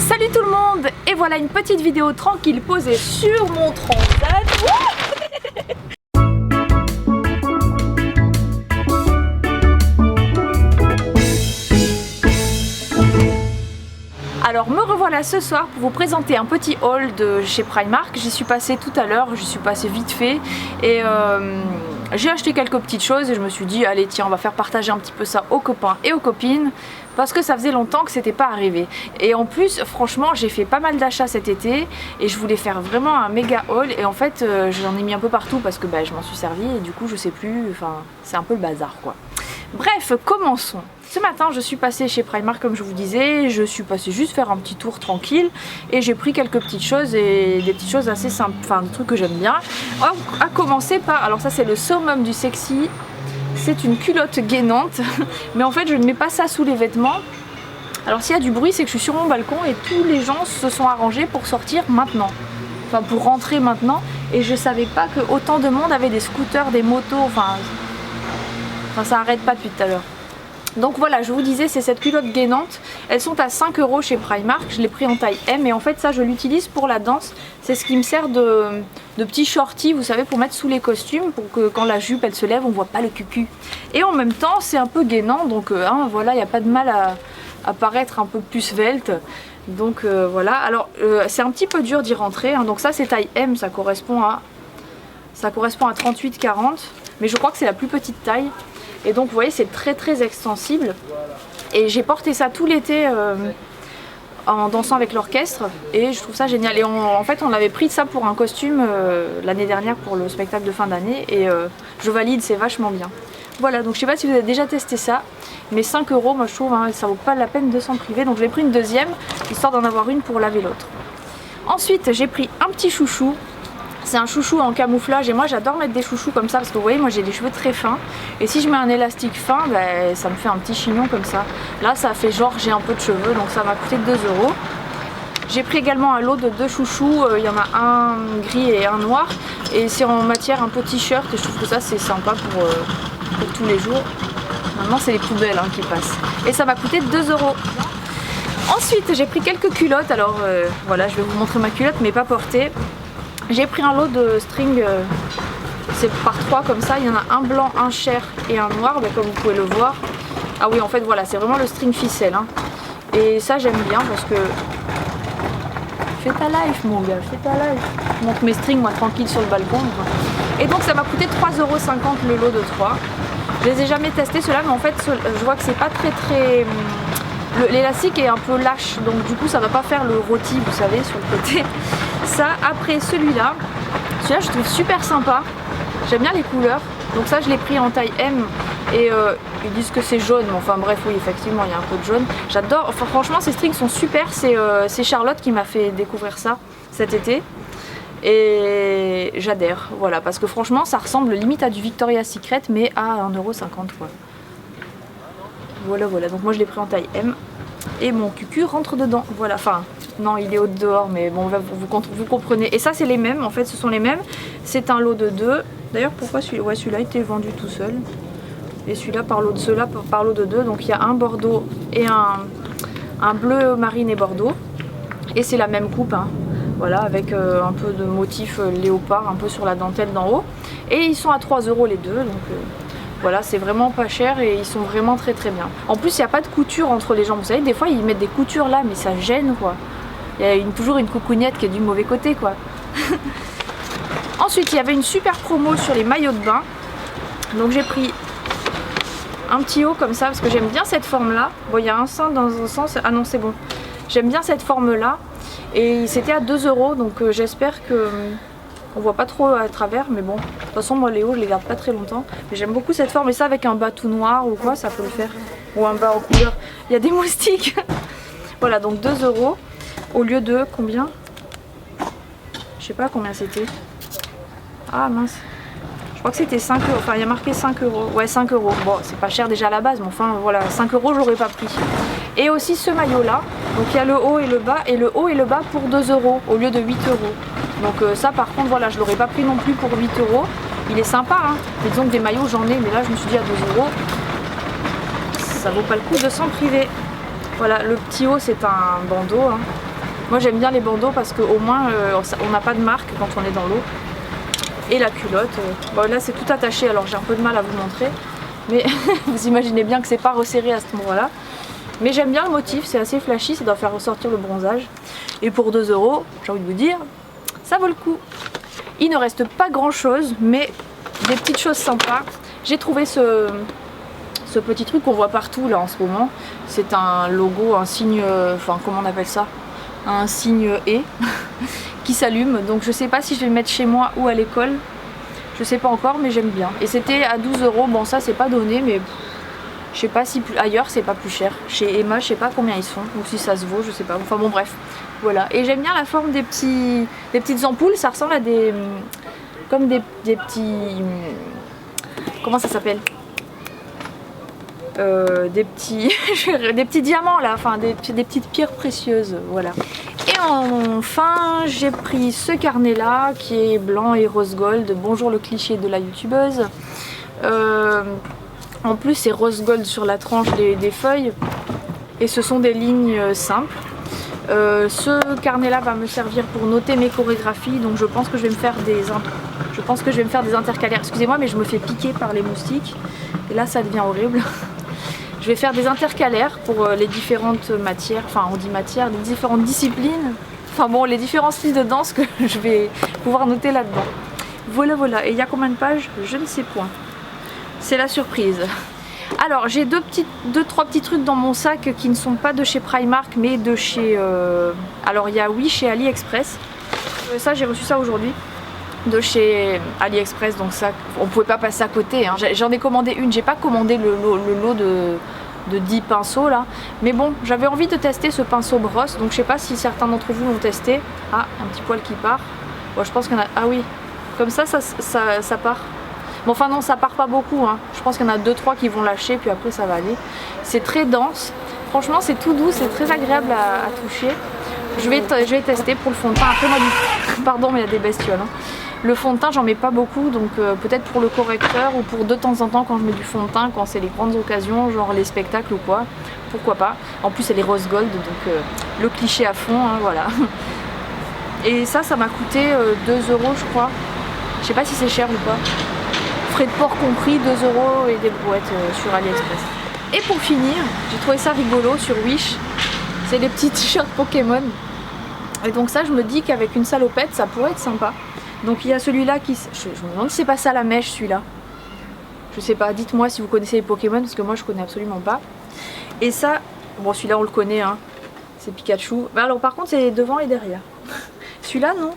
Salut tout le monde, et voilà une petite vidéo tranquille posée sur mon transat. Alors me revoilà ce soir pour vous présenter un petit haul de chez Primark. J'y suis passée tout à l'heure, j'y suis passée vite fait et j'ai acheté quelques petites choses et je me suis dit allez tiens on va faire partager un petit peu ça aux copains et aux copines parce que ça faisait longtemps que c'était pas arrivé. Et en plus franchement j'ai fait pas mal d'achats cet été et je voulais faire vraiment un méga haul et en fait j'en ai mis un peu partout parce que je m'en suis servi et du coup je sais plus, enfin c'est un peu le bazar quoi. Bref, commençons. Ce matin je suis passée chez Primark comme je vous disais, je suis passée juste faire un petit tour tranquille et j'ai pris quelques petites choses et des petites choses assez simples, enfin des trucs que j'aime bien. À commencer par, alors ça c'est le summum du sexy, c'est une culotte gainante mais en fait je ne mets pas ça sous les vêtements. Alors s'il y a du bruit c'est que je suis sur mon balcon et tous les gens se sont arrangés pour sortir maintenant, enfin pour rentrer maintenant et je savais pas que autant de monde avait des scooters, des motos, enfin ça arrête pas depuis tout à l'heure. Donc voilà, je vous disais, c'est cette culotte gainante. Elles sont à 5 € chez Primark. Je l'ai pris en taille M et en fait ça je l'utilise pour la danse. C'est ce qui me sert de petit shorty, vous savez, pour mettre sous les costumes, pour que quand la jupe elle se lève, on voit pas le cucu. Et en même temps c'est un peu gainant, donc voilà, il n'y a pas de mal à paraître un peu plus svelte. Donc voilà, alors c'est un petit peu dur d'y rentrer, hein. Donc ça c'est taille M, ça correspond à 38-40, mais je crois que c'est la plus petite taille. Et donc vous voyez c'est très extensible et j'ai porté ça tout l'été en dansant avec l'orchestre et je trouve ça génial. Et en fait on avait pris ça pour un costume l'année dernière pour le spectacle de fin d'année et je valide, c'est vachement bien. Voilà, donc je sais pas si vous avez déjà testé ça, mais 5 € moi je trouve ça vaut pas la peine de s'en priver, donc je l'ai pris une deuxième histoire d'en avoir une pour laver l'autre. Ensuite j'ai pris un petit chouchou. C'est un chouchou en camouflage et moi j'adore mettre des chouchous comme ça parce que vous voyez moi j'ai des cheveux très fins et si je mets un élastique fin ça me fait un petit chignon comme ça. Là ça fait genre j'ai un peu de cheveux donc ça m'a coûté 2 €. J'ai pris également un lot de 2 chouchous, il y en a un gris et un noir et c'est en matière un peu t-shirt et je trouve que ça c'est sympa pour tous les jours. Maintenant c'est les poubelles qui passent et ça m'a coûté 2 €. Ensuite j'ai pris quelques culottes, alors voilà je vais vous montrer ma culotte mais pas portée. J'ai pris un lot de string, c'est par 3 comme ça, il y en a un blanc, un chair et un noir, comme vous pouvez le voir. Ah oui en fait voilà, c'est vraiment le string ficelle. Et ça j'aime bien parce que... Fais ta life mon gars, fais ta life. Je monte mes strings moi tranquille sur le balcon. Et donc ça m'a coûté 3,50 € le lot de 3. Je les ai jamais testés ceux-là mais en fait je vois que c'est pas très... L'élastique est un peu lâche donc du coup ça va pas faire le rôti vous savez sur le côté. Ça après celui-là je trouve super sympa, j'aime bien les couleurs donc ça je l'ai pris en taille M et ils disent que c'est jaune mais enfin bref oui effectivement il y a un peu de jaune. J'adore, enfin franchement ces strings sont super, c'est Charlotte qui m'a fait découvrir ça cet été et j'adhère voilà parce que franchement ça ressemble limite à du Victoria's Secret mais à 1,50 € quoi. Voilà, donc moi je l'ai pris en taille M et mon cucu rentre dedans, voilà, enfin non il est au dehors mais bon vous comprenez. Et ça c'est les mêmes, en fait ce sont les mêmes, c'est un lot de 2, d'ailleurs pourquoi celui-là était vendu tout seul et celui-là par lot de 2, donc il y a un bordeaux et un bleu marine et bordeaux et c'est la même coupe voilà avec un peu de motif léopard un peu sur la dentelle d'en haut et ils sont à 3 € les deux donc voilà, c'est vraiment pas cher et ils sont vraiment très bien. En plus, il n'y a pas de couture entre les jambes. Vous savez, des fois, ils mettent des coutures là, mais ça gêne quoi. Il y a toujours une coucougnette qui est du mauvais côté quoi. Ensuite, il y avait une super promo sur les maillots de bain. Donc j'ai pris un petit haut comme ça parce que j'aime bien cette forme là. Bon, il y a un sein dans un sens. Ah non, c'est bon. J'aime bien cette forme là. Et c'était à 2 € donc j'espère que... On voit pas trop à travers mais bon, de toute façon moi les hauts je les garde pas très longtemps. Mais j'aime beaucoup cette forme et ça avec un bas tout noir ou quoi ça peut le faire. Ou un bas en couleur. Il y a des moustiques. Voilà donc 2 € au lieu de combien? Je sais pas combien c'était. Ah mince. Je crois que c'était 5 €, enfin il y a marqué 5 €. Ouais 5 €. Bon c'est pas cher déjà à la base mais enfin voilà 5 € je l'aurais pas pris. Et aussi ce maillot là. Donc il y a le haut et le bas et le haut et le bas pour 2 € au lieu de 8 €. Donc ça par contre voilà je l'aurais pas pris non plus pour 8 €. Il est sympa mais disons que des maillots j'en ai mais là je me suis dit à 2 € ça vaut pas le coup de s'en priver. Voilà le petit haut c'est un bandeau Moi j'aime bien les bandeaux parce qu'au moins on n'a pas de marque quand on est dans l'eau. Et la culotte, bon, là c'est tout attaché alors j'ai un peu de mal à vous montrer. Mais vous imaginez bien que c'est pas resserré à cet endroit là. Mais j'aime bien le motif, c'est assez flashy, ça doit faire ressortir le bronzage. Et pour 2 €, j'ai envie de vous dire, ça vaut le coup. Il ne reste pas grand chose, mais des petites choses sympas. J'ai trouvé ce petit truc qu'on voit partout là en ce moment. C'est un logo, un signe, enfin comment on appelle ça, un signe E qui s'allume. Donc je sais pas si je vais le mettre chez moi ou à l'école. Je sais pas encore, mais j'aime bien. Et c'était à 12 €. Bon, ça c'est pas donné, mais je sais pas si ailleurs c'est pas plus cher. Chez Emma, je sais pas combien ils sont, ou si ça se vaut, je sais pas. Enfin bon, bref, voilà. Et j'aime bien la forme des petites ampoules. Ça ressemble à des comme des petits, comment ça s'appelle, des petits diamants là, enfin des petites pierres précieuses, voilà. Et enfin j'ai pris ce carnet là qui est blanc et rose gold. Bonjour le cliché de la youtubeuse. En plus c'est rose gold sur la tranche des feuilles et ce sont des lignes simples. Ce carnet là va me servir pour noter mes chorégraphies, donc je pense que je vais me faire des intercalaires. Excusez-moi mais je me fais piquer par les moustiques et là ça devient horrible. Je vais faire des intercalaires pour les différentes matières, enfin on dit matières, les différentes disciplines, enfin bon les différents styles de danse que je vais pouvoir noter là-dedans. Voilà voilà, et il y a combien de pages? Je ne sais point. C'est la surprise. Alors j'ai trois petits trucs dans mon sac qui ne sont pas de chez Primark mais de chez... Alors il y a Wish et AliExpress. Ça j'ai reçu ça aujourd'hui de chez AliExpress, donc ça on pouvait pas passer à côté, hein. J'en ai commandé une, j'ai pas commandé le lot de 10 pinceaux là, mais bon j'avais envie de tester ce pinceau brosse, donc je sais pas si certains d'entre vous l'ont testé. Ah, un petit poil qui part. Bon, je pense qu'il y en a... Ah oui, comme ça part. Bon enfin non, ça part pas beaucoup, hein. Je pense qu'il y en a 2-3 qui vont lâcher puis après ça va aller. C'est très dense, franchement c'est tout doux, c'est très agréable à toucher. Je vais tester pour le fond de teint. Après moi pardon mais il y a des bestioles, hein. Le fond de teint j'en mets pas beaucoup, donc peut-être pour le correcteur ou pour de temps en temps quand je mets du fond de teint, quand c'est les grandes occasions, genre les spectacles ou quoi, pourquoi pas. En plus elle est rose gold, donc le cliché à fond, hein, voilà. Et ça m'a coûté 2 € je crois. Je sais pas si c'est cher ou pas. Frais de port compris, 2 € et des brouettes sur AliExpress. Et pour finir, j'ai trouvé ça rigolo sur Wish. C'est les petits t-shirts Pokémon. Et donc ça je me dis qu'avec une salopette ça pourrait être sympa. Donc il y a celui-là qui... Je me demande si c'est pas ça la mèche celui-là. Je sais pas, dites-moi si vous connaissez les Pokémon parce que moi je connais absolument pas. Et ça, bon celui-là on le connaît, hein. C'est Pikachu. Mais alors par contre c'est devant et derrière. Celui-là non.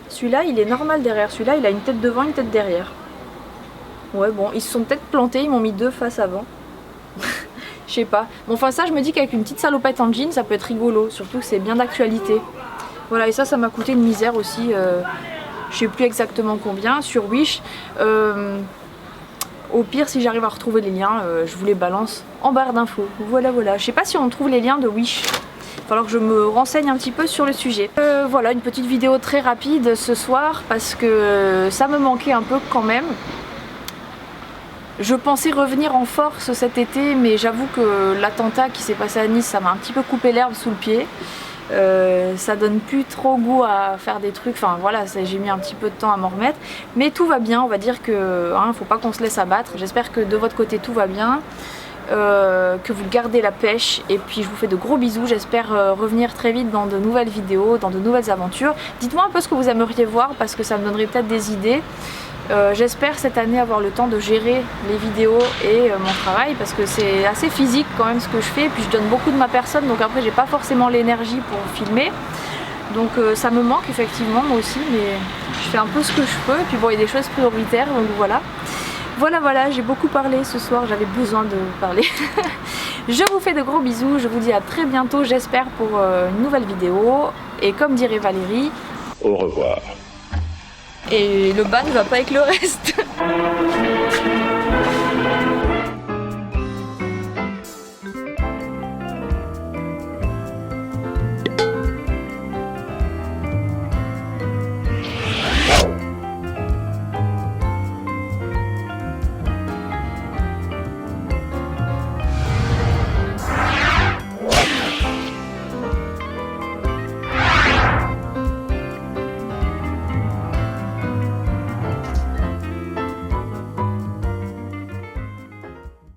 Celui-là il est normal derrière. Celui-là il a une tête devant, une tête derrière. Ouais bon, ils se sont peut-être plantés, ils m'ont mis 2 faces avant. Je sais pas. Bon enfin ça je me dis qu'avec une petite salopette en jean ça peut être rigolo. Surtout que c'est bien d'actualité. Voilà, et ça m'a coûté une misère aussi, je sais plus exactement combien, sur Wish. Au pire, si j'arrive à retrouver les liens, je vous les balance en barre d'infos. Voilà, voilà. Je sais pas si on trouve les liens de Wish. Il va falloir que je me renseigne un petit peu sur le sujet. Voilà, une petite vidéo très rapide ce soir parce que ça me manquait un peu quand même. Je pensais revenir en force cet été, mais j'avoue que l'attentat qui s'est passé à Nice, ça m'a un petit peu coupé l'herbe sous le pied. Ça donne plus trop goût à faire des trucs, enfin voilà, j'ai mis un petit peu de temps à m'en remettre, mais tout va bien, on va dire que hein, faut pas qu'on se laisse abattre. J'espère que de votre côté tout va bien, que vous gardez la pêche, et puis je vous fais de gros bisous. J'espère revenir très vite dans de nouvelles vidéos, dans de nouvelles aventures. Dites-moi un peu ce que vous aimeriez voir parce que ça me donnerait peut-être des idées. J'espère cette année avoir le temps de gérer les vidéos et mon travail parce que c'est assez physique quand même ce que je fais, et puis je donne beaucoup de ma personne, donc après j'ai pas forcément l'énergie pour filmer, donc ça me manque effectivement moi aussi, mais je fais un peu ce que je peux, et puis bon il y a des choses prioritaires, donc voilà. Voilà, j'ai beaucoup parlé ce soir, j'avais besoin de parler. Je vous fais de gros bisous, je vous dis à très bientôt j'espère pour une nouvelle vidéo, et comme dirait Valérie, au revoir. Et le bas ne va pas avec le reste.